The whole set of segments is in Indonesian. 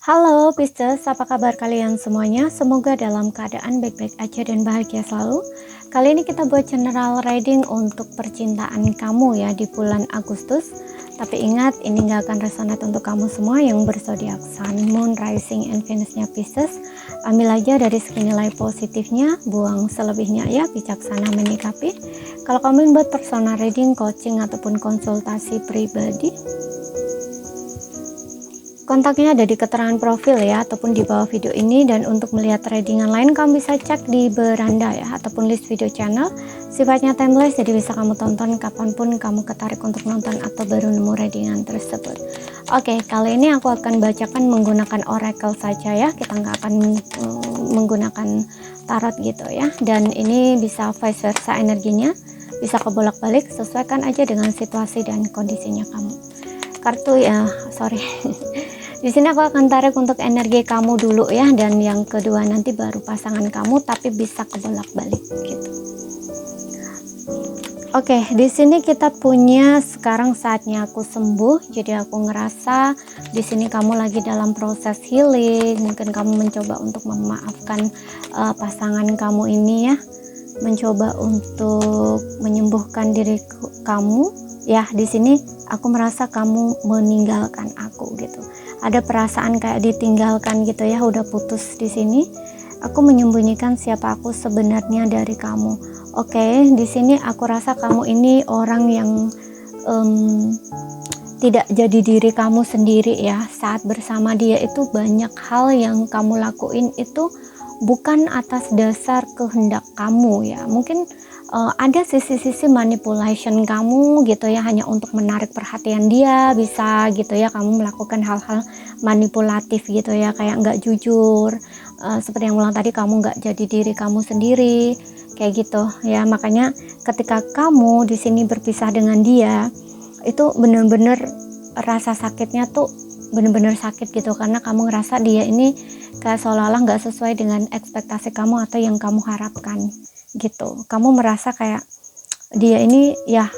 Halo Pisces, apa kabar kalian semuanya? Semoga dalam keadaan baik-baik aja dan bahagia selalu. Kali ini kita buat general reading untuk percintaan kamu ya di bulan Agustus. Tapi ingat, ini gak akan resonate untuk kamu semua yang berzodiak Sun, Moon, Rising, and Venus-nya Pisces. Ambil aja dari segi nilai positifnya, buang selebihnya ya, bijaksana menyikapi. Kalau kamu ingin buat personal reading, coaching, ataupun konsultasi pribadi, kontaknya ada di keterangan profil ya, ataupun di bawah video ini. Dan untuk melihat readingan lain, kamu bisa cek di beranda ya, ataupun list video channel. Sifatnya timeless, jadi bisa kamu tonton kapanpun kamu ketarik untuk nonton atau baru nemu readingan tersebut. Oke, kali ini aku akan bacakan menggunakan oracle saja ya. Kita nggak akan menggunakan tarot gitu ya. Dan ini bisa vice versa energinya, bisa kebolak-balik, sesuaikan aja dengan situasi dan kondisinya kamu. Kartu ya, sorry. Di sini aku akan tarik untuk energi kamu dulu ya, dan yang kedua nanti baru pasangan kamu, tapi bisa kebolak-balik gitu. Oke, di sini kita punya sekarang saatnya aku sembuh. Jadi aku ngerasa di sini kamu lagi dalam proses healing. Mungkin kamu mencoba untuk memaafkan pasangan kamu ini ya, mencoba untuk menyembuhkan diri kamu ya. Di sini aku merasa kamu meninggalkan aku gitu. Ada perasaan kayak ditinggalkan gitu ya, udah putus di sini. Aku menyembunyikan siapa aku sebenarnya dari kamu. Oke, di sini aku rasa kamu ini orang yang tidak jadi diri kamu sendiri ya. Saat bersama dia itu banyak hal yang kamu lakuin itu bukan atas dasar kehendak kamu ya. Mungkin ada sisi-sisi manipulation kamu gitu ya, hanya untuk menarik perhatian dia, bisa gitu ya, kamu melakukan hal-hal manipulatif gitu ya, kayak nggak jujur, seperti yang ulang tadi, kamu nggak jadi diri kamu sendiri kayak gitu ya. Makanya ketika kamu di sini berpisah dengan dia, itu bener-bener rasa sakitnya tuh bener-bener sakit gitu, karena kamu ngerasa dia ini kayak seolah-olah nggak sesuai dengan ekspektasi kamu atau yang kamu harapkan gitu. Kamu merasa kayak dia ini ya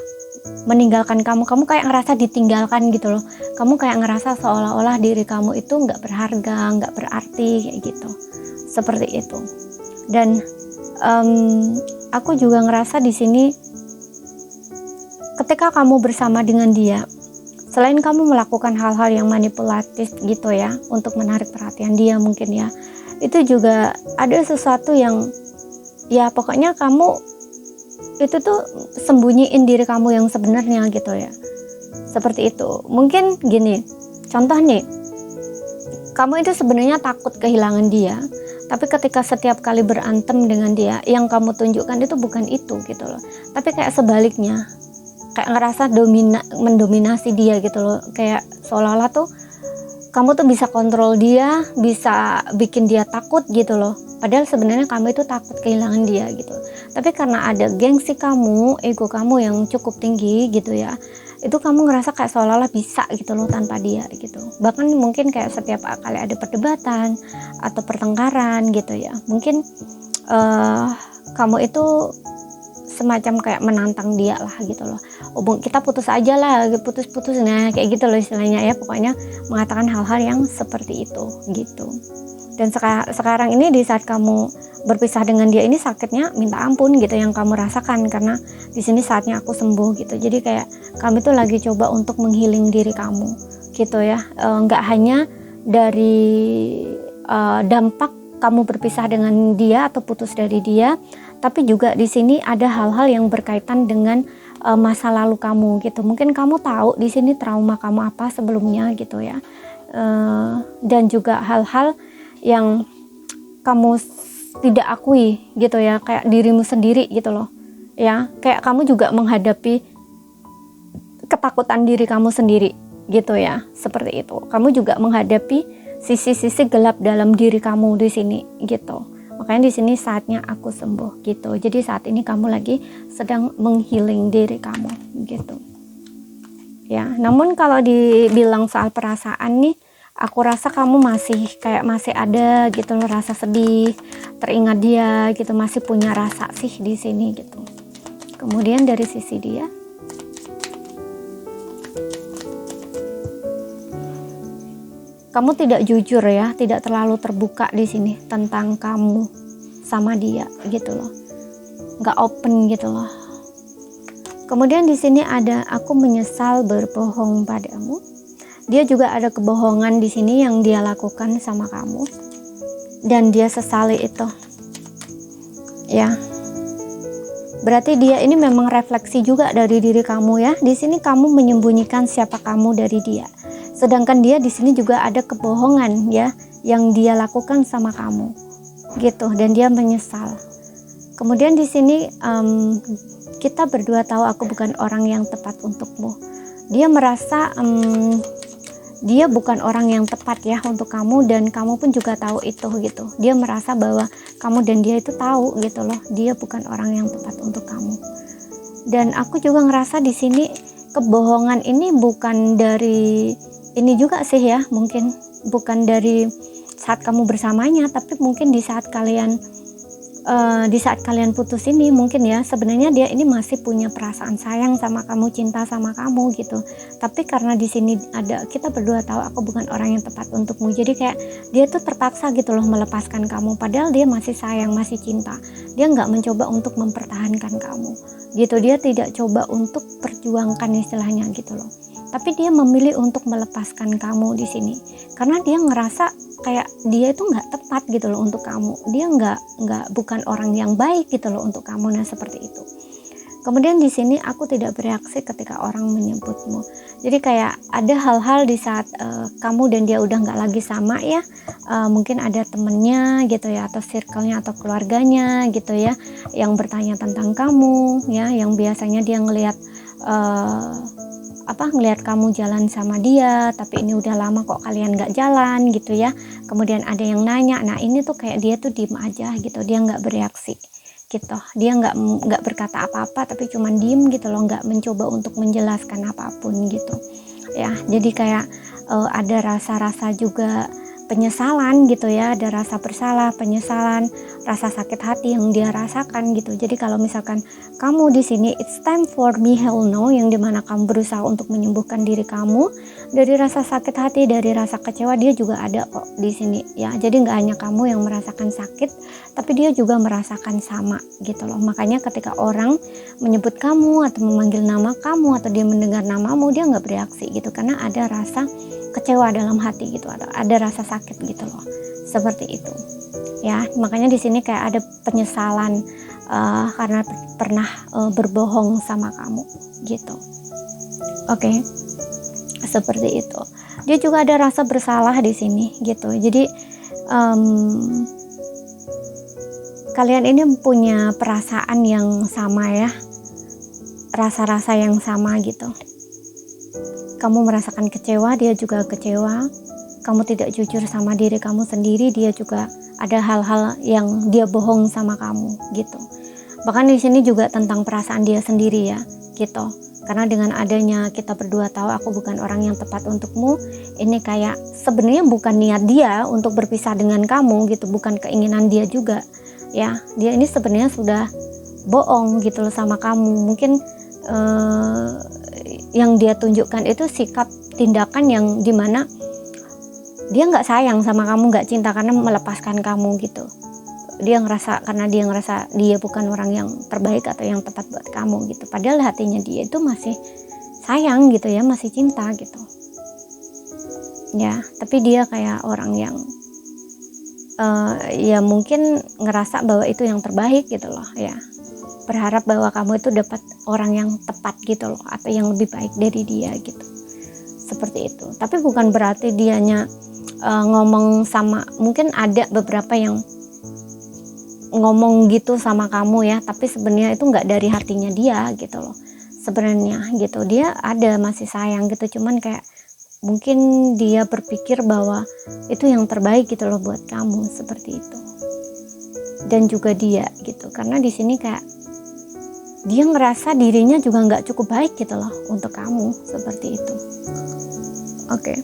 meninggalkan kamu kayak ngerasa ditinggalkan gitu loh. Kamu kayak ngerasa seolah-olah diri kamu itu nggak berharga, nggak berarti kayak gitu, seperti itu. Dan aku juga ngerasa di sini ketika kamu bersama dengan dia, selain kamu melakukan hal-hal yang manipulatif gitu ya untuk menarik perhatian dia mungkin ya, itu juga ada sesuatu yang ya pokoknya kamu itu tuh sembunyiin diri kamu yang sebenarnya gitu ya, seperti itu. Mungkin gini, contoh nih, kamu itu sebenarnya takut kehilangan dia, tapi ketika setiap kali berantem dengan dia, yang kamu tunjukkan itu bukan itu gitu loh, tapi kayak sebaliknya, kayak ngerasa mendominasi dia gitu loh, kayak seolah-olah tuh kamu tuh bisa kontrol dia, bisa bikin dia takut gitu loh. Padahal sebenarnya kamu itu takut kehilangan dia gitu. Tapi karena ada gengsi kamu, ego kamu yang cukup tinggi gitu ya, itu kamu ngerasa kayak seolah-olah bisa gitu loh tanpa dia gitu. Bahkan mungkin kayak setiap kali ada perdebatan atau pertengkaran gitu ya, mungkin kamu itu semacam kayak menantang dia lah gitu loh. Kita putus aja lah, putus-putus, nah kayak gitu loh istilahnya ya. Pokoknya mengatakan hal-hal yang seperti itu gitu. Dan sekarang ini di saat kamu berpisah dengan dia ini, sakitnya minta ampun gitu yang kamu rasakan, karena di sini saatnya aku sembuh gitu. Jadi kayak kamu tuh lagi coba untuk menghealing diri kamu gitu ya. Nggak hanya dari dampak kamu berpisah dengan dia atau putus dari dia, tapi juga di sini ada hal-hal yang berkaitan dengan masa lalu kamu gitu. Mungkin kamu tahu di sini trauma kamu apa sebelumnya gitu ya, dan juga hal-hal yang kamu tidak akui gitu ya, kayak dirimu sendiri gitu loh ya. Kayak kamu juga menghadapi ketakutan diri kamu sendiri gitu ya, seperti itu. Kamu juga menghadapi sisi-sisi gelap dalam diri kamu di sini gitu. Makanya di sini saatnya aku sembuh gitu. Jadi saat ini kamu lagi sedang menghealing diri kamu gitu ya. Namun kalau dibilang soal perasaan nih, aku rasa kamu masih ada gitu loh, rasa sedih, teringat dia gitu, masih punya rasa sih di sini gitu. Kemudian dari sisi dia, kamu tidak jujur ya, tidak terlalu terbuka di sini tentang kamu sama dia gitu loh, nggak open gitu loh. Kemudian di sini ada aku menyesal berbohong padamu. Dia juga ada kebohongan di sini yang dia lakukan sama kamu dan dia sesali itu. Ya. Berarti dia ini memang refleksi juga dari diri kamu ya. Di sini kamu menyembunyikan siapa kamu dari dia. Sedangkan dia di sini juga ada kebohongan ya yang dia lakukan sama kamu. Gitu, dan dia menyesal. Kemudian di sini kita berdua tahu aku bukan orang yang tepat untukmu. Dia merasa dia bukan orang yang tepat ya untuk kamu, dan kamu pun juga tahu itu gitu. Dia merasa bahwa kamu dan dia itu tahu gitu loh, dia bukan orang yang tepat untuk kamu. Dan aku juga ngerasa di sini kebohongan ini bukan dari ini juga sih ya, mungkin bukan dari saat kamu bersamanya, tapi mungkin di saat kalian putus ini mungkin ya, sebenarnya dia ini masih punya perasaan sayang sama kamu, cinta sama kamu gitu. Tapi karena di sini ada kita berdua tahu aku bukan orang yang tepat untukmu, jadi kayak dia tuh terpaksa gitu loh melepaskan kamu, padahal dia masih sayang, masih cinta. Dia nggak mencoba untuk mempertahankan kamu gitu, dia tidak coba untuk perjuangkan istilahnya gitu loh. Tapi dia memilih untuk melepaskan kamu di sini karena dia ngerasa kayak dia itu nggak tepat gitu loh untuk kamu. Dia bukan orang yang baik gitu loh untuk kamu. Nah seperti itu. Kemudian di sini aku tidak bereaksi ketika orang menyebutmu. Jadi kayak ada hal-hal di saat kamu dan dia udah nggak lagi sama ya. Mungkin ada temennya gitu ya, atau circle-nya atau keluarganya gitu ya, yang bertanya tentang kamu ya, yang biasanya dia ngelihat ngelihat kamu jalan sama dia, tapi ini udah lama kok kalian nggak jalan gitu ya. Kemudian ada yang nanya, nah ini tuh kayak dia tuh diem aja gitu, dia nggak bereaksi gitu, dia nggak berkata apa-apa, tapi cuman diem gitu loh, nggak mencoba untuk menjelaskan apapun gitu ya. Jadi kayak ada rasa-rasa juga penyesalan gitu ya, ada rasa bersalah, penyesalan, rasa sakit hati yang dia rasakan gitu. Jadi kalau misalkan kamu di sini it's time for me hell no, yang dimana kamu berusaha untuk menyembuhkan diri kamu dari rasa sakit hati, dari rasa kecewa, dia juga ada kok di sini ya. Jadi nggak hanya kamu yang merasakan sakit, tapi dia juga merasakan sama gitu loh. Makanya ketika orang menyebut kamu atau memanggil nama kamu atau dia mendengar namamu, dia nggak bereaksi gitu, karena ada rasa kecewa dalam hati gitu, atau ada rasa sakit gitu loh, seperti itu ya. Makanya di sini kayak ada penyesalan karena pernah berbohong sama kamu gitu. Oke. Seperti itu. Dia juga ada rasa bersalah di sini gitu. Jadi kalian ini punya perasaan yang sama ya, rasa-rasa yang sama gitu. Kamu merasakan kecewa, dia juga kecewa. Kamu tidak jujur sama diri kamu sendiri, dia juga ada hal-hal yang dia bohong sama kamu gitu. Bahkan di sini juga tentang perasaan dia sendiri ya gitu. Karena dengan adanya kita berdua tahu aku bukan orang yang tepat untukmu, ini kayak sebenarnya bukan niat dia untuk berpisah dengan kamu gitu, bukan keinginan dia juga ya. Dia ini sebenarnya sudah bohong gitu loh sama kamu. Mungkin yang dia tunjukkan itu sikap tindakan yang dimana dia nggak sayang sama kamu, nggak cinta karena melepaskan kamu gitu. Dia ngerasa dia bukan orang yang terbaik atau yang tepat buat kamu gitu. Padahal hatinya dia itu masih sayang gitu ya, masih cinta gitu ya. Tapi dia kayak orang yang ya mungkin ngerasa bahwa itu yang terbaik gitu loh ya, berharap bahwa kamu itu dapat orang yang tepat gitu loh, atau yang lebih baik dari dia gitu, seperti itu. Tapi bukan berarti dianya ngomong sama, mungkin ada beberapa yang ngomong gitu sama kamu ya, tapi sebenarnya itu nggak dari hatinya dia gitu loh sebenarnya gitu. Dia ada masih sayang gitu, cuman kayak mungkin dia berpikir bahwa itu yang terbaik gitu loh buat kamu, seperti itu. Dan juga dia gitu, karena di sini kayak dia ngerasa dirinya juga nggak cukup baik gitu loh untuk kamu, seperti itu. Oke.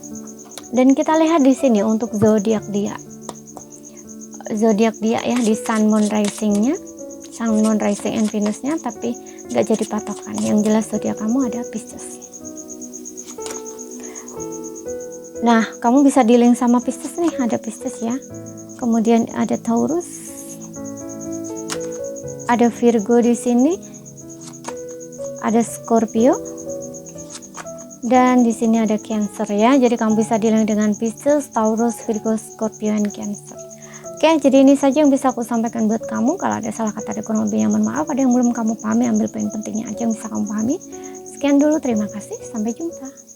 Dan kita lihat di sini untuk zodiak dia ya, di Sun, Moon, Rising-nya, Sun, Moon, Rising, and Venus-nya, tapi nggak jadi patokan. Yang jelas zodiak kamu ada Pisces. Nah, kamu bisa dealing sama Pisces nih, ada Pisces ya. Kemudian ada Taurus, ada Virgo di sini, ada Scorpio, dan di sini ada Cancer ya. Jadi kamu bisa dealing dengan Pisces, Taurus, Virgo, Scorpio, dan Cancer. Oke, jadi ini saja yang bisa aku sampaikan buat kamu. Kalau ada salah kata, ada kurang lebihnya mohon maaf. Ada yang belum kamu pahami, ambil poin pentingnya aja yang bisa kamu pahami. Sekian dulu, terima kasih, sampai jumpa.